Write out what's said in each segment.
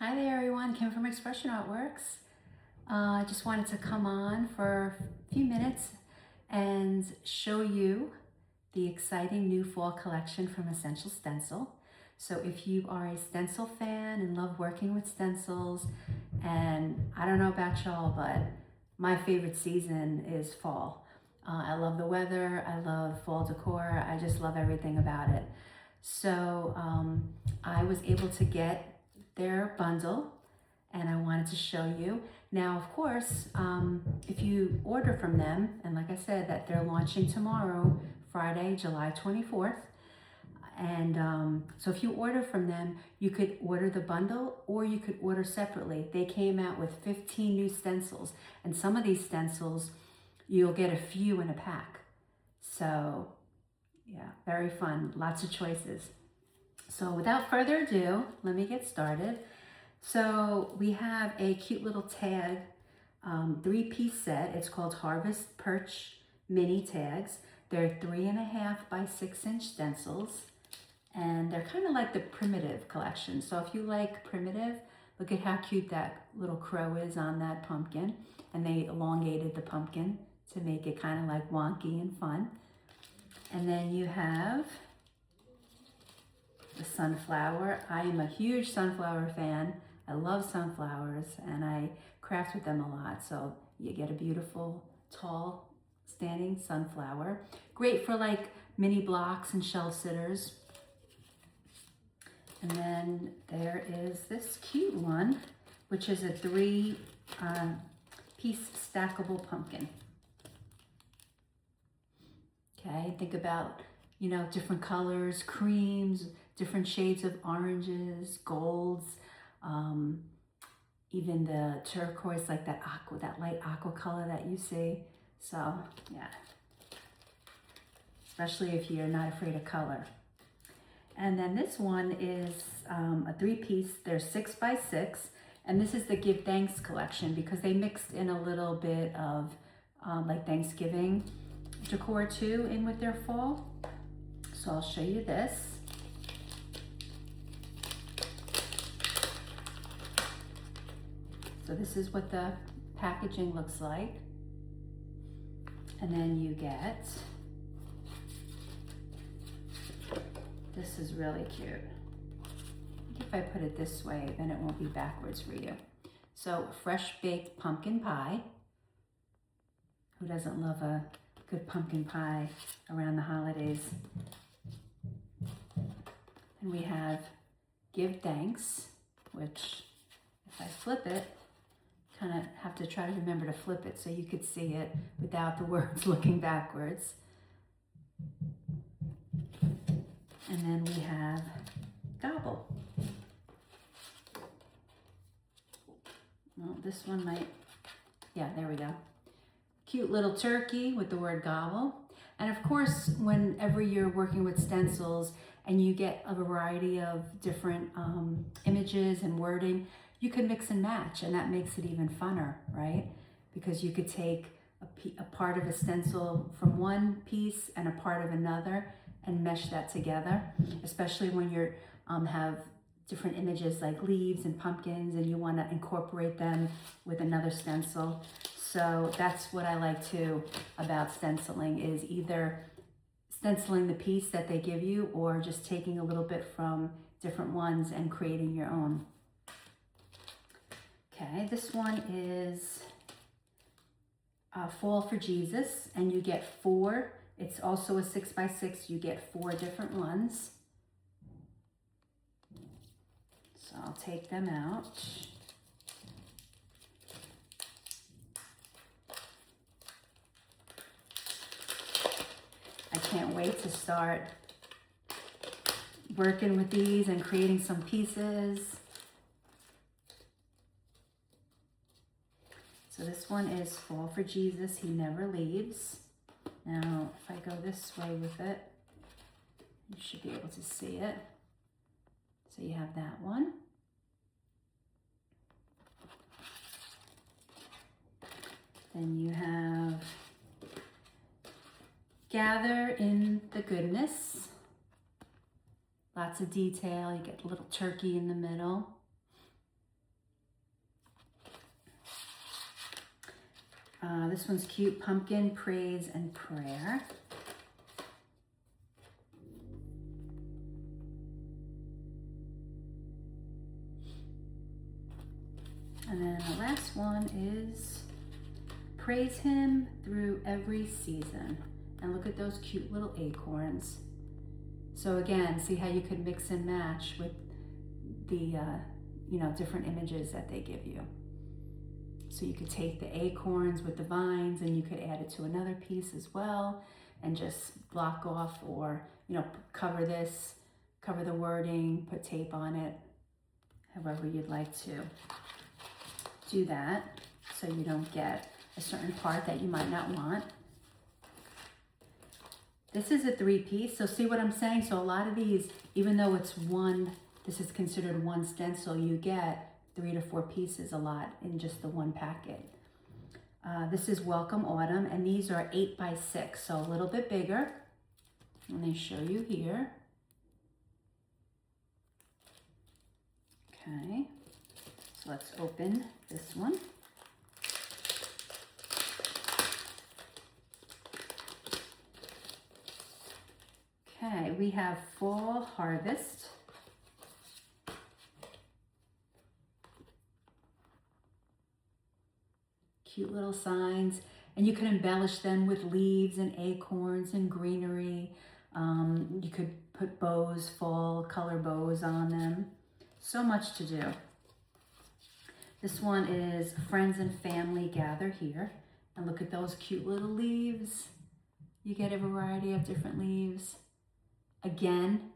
Hi there everyone, Kim from Expression Artworks. I just wanted to come on for a few minutes and show you the exciting new fall collection from Essential Stencil. So if you are a stencil fan and love working with stencils, and I don't know about y'all, but my favorite season is fall. I love the weather, I love fall decor, I just love everything about it. So I was able to get their bundle and I wanted to show you. Now, of course, if you order from them, and like I said, that they're launching tomorrow, Friday, July 24th. And so if you order from them, you could order the bundle or you could order separately. They came out with 15 new stencils, and some of these stencils, you'll get a few in a pack. So yeah, very fun, lots of choices. So without further ado, let me get started. So we have a cute little tag, 3-piece set. It's called Harvest Perch Mini Tags. They're 3.5 by 6-inch stencils, and they're kind of like the primitive collection. So if you like primitive, look at how cute that little crow is on that pumpkin. And they elongated the pumpkin to make it kind of like wonky and fun. And then you have the sunflower. I am a huge sunflower fan. I love sunflowers and I craft with them a lot. So you get a beautiful, tall, standing sunflower. Great for like mini blocks and shelf sitters. And then there is this cute one, which is a 3-piece stackable pumpkin. Okay, think about, you know, different colors, creams, different shades of oranges, golds, even the turquoise, like that aqua, that light aqua color that you see. So yeah, especially if you're not afraid of color. And then this one is a 3-piece. They're 6 by 6, and this is the Give Thanks collection because they mixed in a little bit of like Thanksgiving decor too in with their fall. So I'll show you this. So this is what the packaging looks like. And then you get, this is really cute. If I put it this way, then it won't be backwards for you. So fresh baked pumpkin pie. Who doesn't love a good pumpkin pie around the holidays? And we have Give Thanks, which if I flip it, kind of have to try to remember to flip it so you could see it without the words looking backwards. And then we have Gobble. Well, this one might, yeah, there we go. Cute little turkey with the word gobble. And of course, whenever you're working with stencils and you get a variety of different images and wording, you can mix and match, and that makes it even funner, right? Because you could take a part of a stencil from one piece and a part of another and mesh that together, especially when you're have different images like leaves and pumpkins and you want to incorporate them with another stencil. So that's what I like too about stenciling, is either stenciling the piece that they give you or just taking a little bit from different ones and creating your own. Okay, this one is Fall for Jesus, and you get 4. It's also a 6 by 6. You get 4 different ones. So I'll take them out. I can't wait to start working with these and creating some pieces. So this one is Fall for Jesus, He Never Leaves. Now, if I go this way with it, you should be able to see it. So you have that one. Then you have Gather in the Goodness. Lots of detail. You get a little turkey in the middle. This one's cute, Pumpkin, Praise, and Prayer. And then the last one is Praise Him Through Every Season. And look at those cute little acorns. So again, see how you could mix and match with the, different images that they give you. So you could take the acorns with the vines and you could add it to another piece as well and just block off or, cover this, cover the wording, put tape on it, however you'd like to do that so you don't get a certain part that you might not want. This is a 3-piece, so see what I'm saying? So a lot of these, even though it's one, this is considered one stencil, you get 3 to 4 pieces a lot in just the one packet. This is Welcome Autumn, and these are 8 by 6, so a little bit bigger. Let me show you here. Okay, so let's open this one. Okay, we have Fall Harvest. Cute little signs, and you can embellish them with leaves and acorns and greenery. You could put bows, fall color bows on them. So much to do. This one is Friends and Family Gather Here, and look at those cute little leaves. You get a variety of different leaves. Again,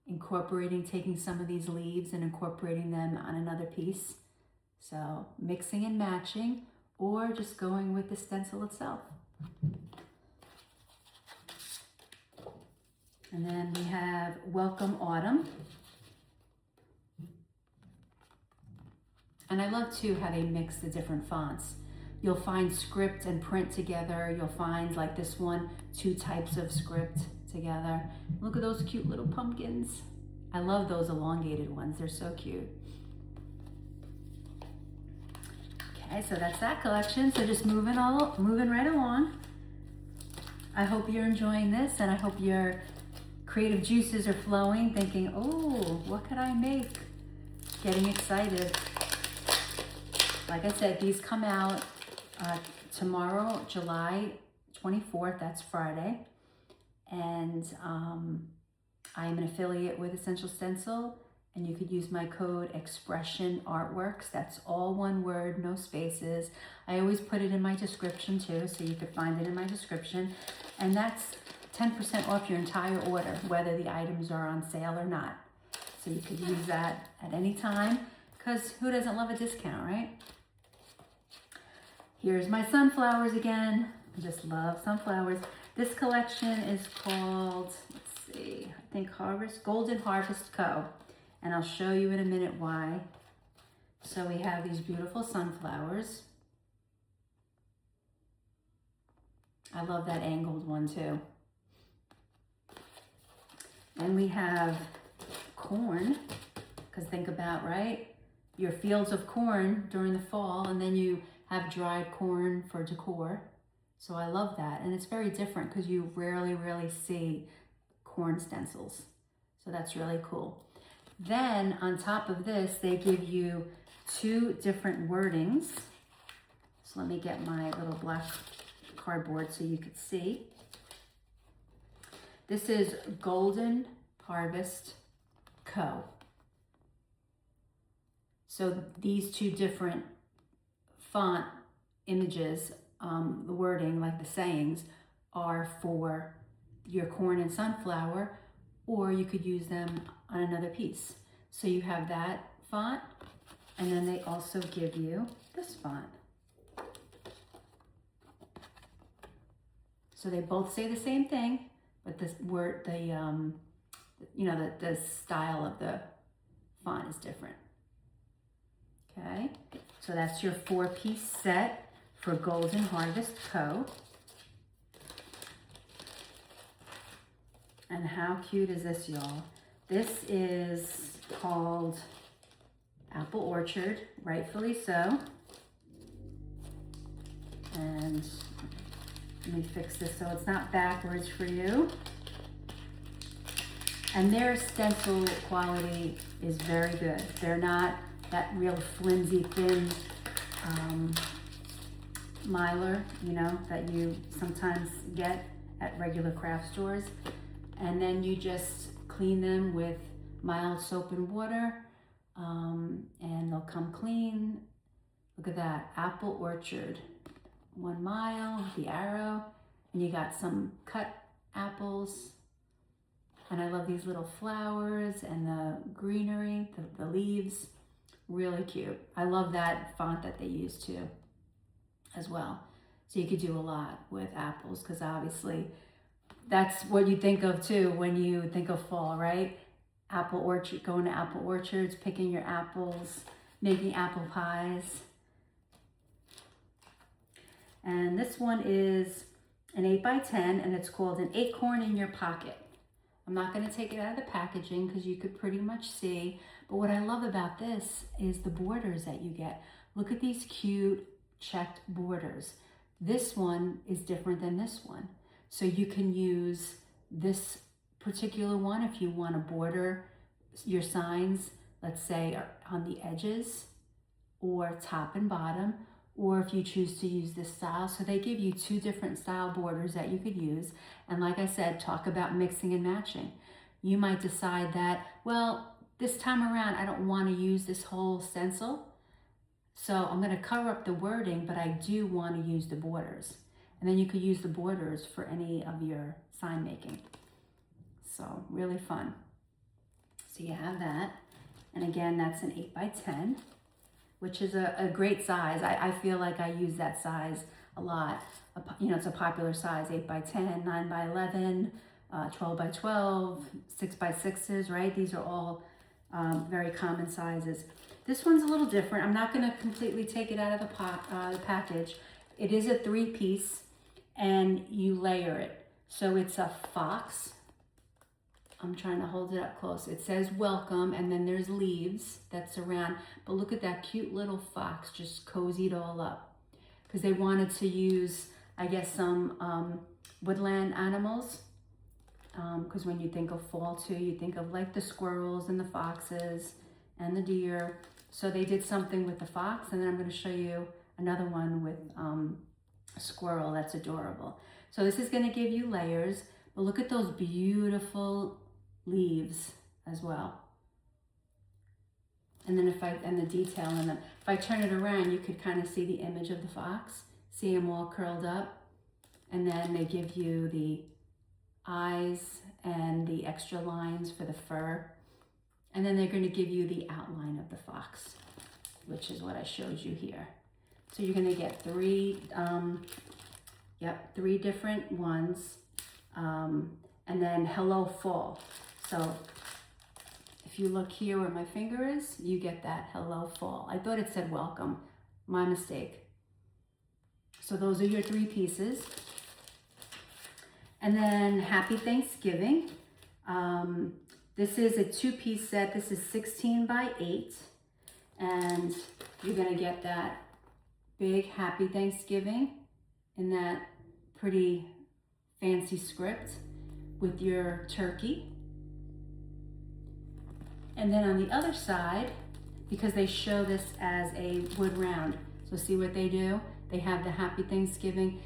taking some of these leaves and incorporating them on another piece. So mixing and matching, or just going with the stencil itself. And then we have Welcome Autumn. And I love too how they mix the different fonts. You'll find script and print together. You'll find, like this one, 2 types of script together. Look at those cute little pumpkins. I love those elongated ones. They're so cute. Okay, so that's that collection. So just moving right along. I hope you're enjoying this, and I hope your creative juices are flowing, thinking, oh, what could I make? Getting excited. Like I said, these come out tomorrow, July 24th, that's Friday. And I am an affiliate with Essential Stencil, and you could use my code Expression Artworks. That's all one word, no spaces. I always put it in my description too, so you could find it in my description. And that's 10% off your entire order, whether the items are on sale or not. So you could use that at any time, because who doesn't love a discount, right? Here's my sunflowers again. I just love sunflowers. This collection is called, let's see, I think Golden Harvest Co. And I'll show you in a minute why. So we have these beautiful sunflowers. I love that angled one too. And we have corn, because think about, right? Your fields of corn during the fall, and then you have dried corn for decor. So I love that. And it's very different because you rarely see corn stencils. So that's really cool. Then on top of this, they give you 2 different wordings. So let me get my little black cardboard so you could see. This is Golden Harvest Co. So these 2 different font images, the wording, like the sayings, are for your corn and sunflower, or you could use them on another piece. So you have that font, and then they also give you this font. So they both say the same thing, but this word, the style of the font is different. Okay, so that's your 4-piece set for Golden Harvest Co. And how cute is this, y'all? This is called Apple Orchard, rightfully so. And let me fix this so it's not backwards for you. And their stencil quality is very good. They're not that real flimsy, thin mylar, you know, that you sometimes get at regular craft stores. And then you just clean them with mild soap and water, and they'll come clean. Look at that, Apple Orchard, 1 mile, the arrow, and you got some cut apples. And I love these little flowers and the greenery, the leaves, really cute. I love that font that they use too, as well. So you could do a lot with apples, because obviously that's what you think of too when you think of fall, right? Apple orchard, going to apple orchards, picking your apples, making apple pies. And this one is an 8x10, and it's called an acorn in your pocket. I'm not going to take it out of the packaging because you could pretty much see, but what I love about this is the borders that you get. Look at these cute checked borders. This one is different than this one. So you can use this particular one if you want to border your signs, let's say on the edges or top and bottom, or if you choose to use this style. So they give you 2 different style borders that you could use. And like I said, talk about mixing and matching. You might decide that, well, this time around, I don't want to use this whole stencil. So I'm going to cover up the wording, but I do want to use the borders. And then you could use the borders for any of your sign making. So really fun. So you have that. And again, that's an 8x10. Which is a great size. I feel like I use that size a lot. You know, it's a popular size, 8x10, 9x11, 12x12, 6x6s, right? These are all very common sizes. This one's a little different. I'm not gonna completely take it out of the package. It is a 3-piece, and you layer it. So it's a fox. I'm trying to hold it up close. It says welcome, and then there's leaves that surround. But look at that cute little fox just cozied all up. Because they wanted to use, I guess, some woodland animals. Because when you think of fall too, you think of like the squirrels and the foxes and the deer. So they did something with the fox, and then I'm going to show you another one with a squirrel that's adorable. So this is going to give you layers. But look at those beautiful leaves as well. And then and the detail in them. If I turn it around, you could kind of see the image of the fox. See them all curled up. And then they give you the eyes and the extra lines for the fur. And then they're going to give you the outline of the fox, which is what I showed you here. So you're going to get 3 different ones. And then hello fall. So if you look here where my finger is, you get that hello fall. I thought it said welcome, my mistake. So those are your 3 pieces. And then happy Thanksgiving. This is a 2-piece set. This is 16x8. And you're gonna get that big happy Thanksgiving in that pretty fancy script with your turkey. And then on the other side, because they show this as a wood round, so see what they do? They have the happy Thanksgiving.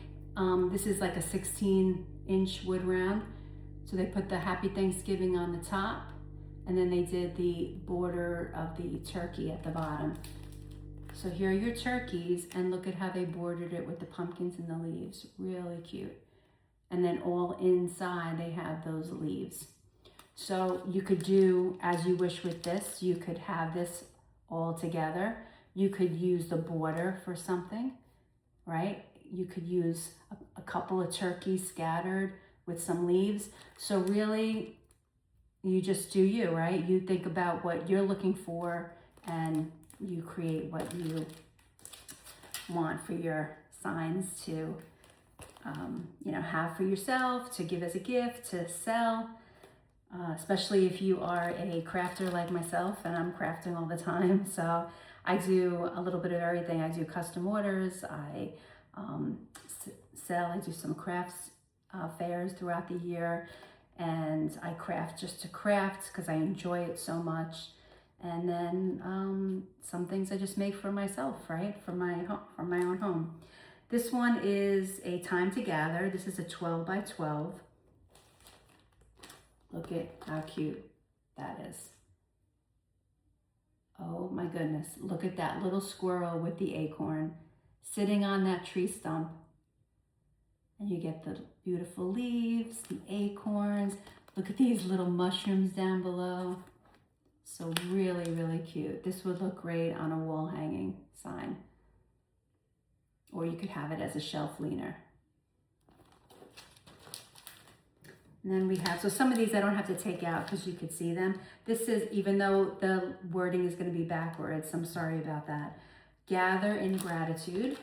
This is like a 16-inch wood round. So they put the happy Thanksgiving on the top, and then they did the border of the turkey at the bottom. So here are your turkeys, and look at how they bordered it with the pumpkins and the leaves. Really cute. And then all inside they have those leaves. So you could do as you wish with this. You could have this all together. You could use the border for something, right? You could use a couple of turkeys scattered with some leaves. So really, you just do you, right? You think about what you're looking for, and you create what you want for your signs to have for yourself, to give as a gift, to sell, especially if you are a crafter like myself, and I'm crafting all the time. So I do a little bit of everything. I do custom orders. I sell. I do some crafts fairs throughout the year, and I craft just to craft because I enjoy it so much. And then some things I just make for myself, right? For my own home. This one is a time to gather. This is a 12 by 12. Look at how cute that is. Oh my goodness, look at that little squirrel with the acorn sitting on that tree stump. And you get the beautiful leaves, the acorns. Look at these little mushrooms down below. So really, really cute. This would look great on a wall hanging sign. Or you could have it as a shelf leaner. And then we have, so some of these I don't have to take out because you could see them. This is, even though the wording is going to be backwards, I'm sorry about that. Gather in gratitude.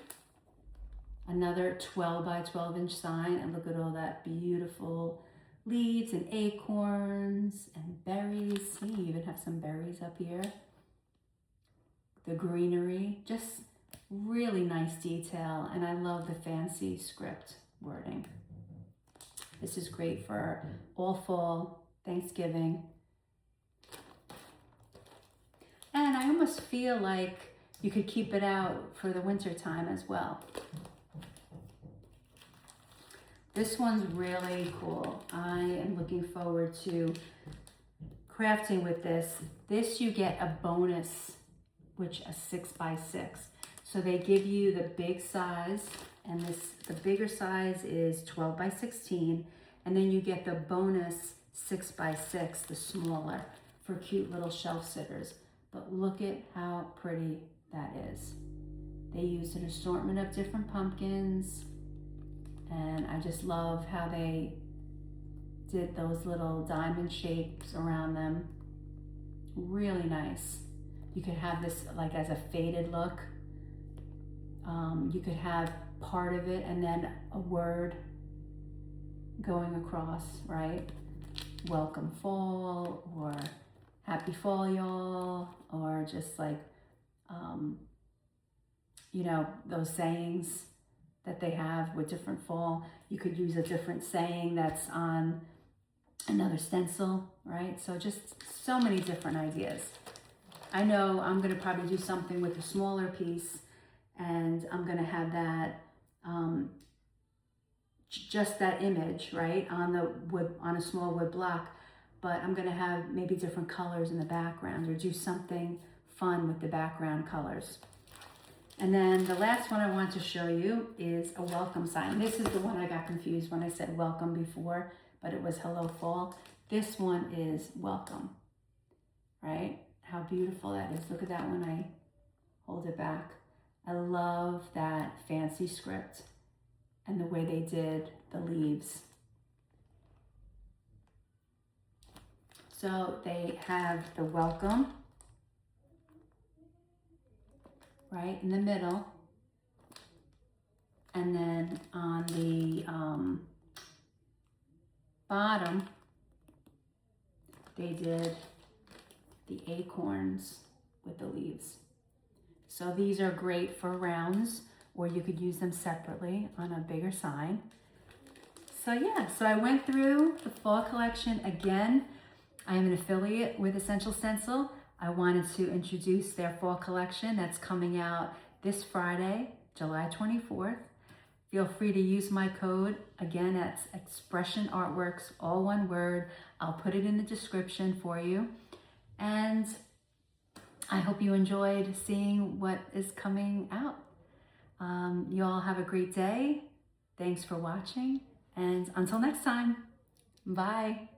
Another 12 by 12 inch sign, and look at all that beautiful leaves and acorns and berries. See, you even have some berries up here. The greenery, just really nice detail, and I love the fancy script wording. This is great for all fall, Thanksgiving. And I almost feel like you could keep it out for the winter time as well. This one's really cool. I am looking forward to crafting with this. This you get a bonus, which a 6 by 6. So they give you the big size, and the bigger size is 12 by 16, and then you get the bonus 6 by 6, the smaller, for cute little shelf sitters. But look at how pretty that is. They used an assortment of different pumpkins, and I just love how they did those little diamond shapes around them. Really nice. You could have this like as a faded look. You could have part of it and then a word going across, right? Welcome fall, or happy fall y'all, or just like, you know, those sayings that they have with different fall. You could use a different saying that's on another stencil, right? So just so many different ideas. I know I'm gonna probably do something with a smaller piece, and I'm gonna have that, just that image, right, on the wood, on a small wood block, but I'm gonna have maybe different colors in the background, or do something fun with the background colors. And then the last one I want to show you is a welcome sign. This is the one I got confused when I said welcome before, but it was hello fall. This one is welcome, right? How beautiful that is. Look at that when I hold it back. I love that fancy script and the way they did the leaves. So they have the welcome right in the middle, and then on the bottom they did the acorns with the leaves. So these are great for rounds, or you could use them separately on a bigger sign. So yeah, so I went through the fall collection again. I am an affiliate with Essential Stencil. I wanted to introduce their fall collection that's coming out this Friday, July 24th. Feel free to use my code. Again, that's Expression Artworks, all one word. I'll put it in the description for you. And I hope you enjoyed seeing what is coming out. You all have a great day. Thanks for watching, and until next time, bye.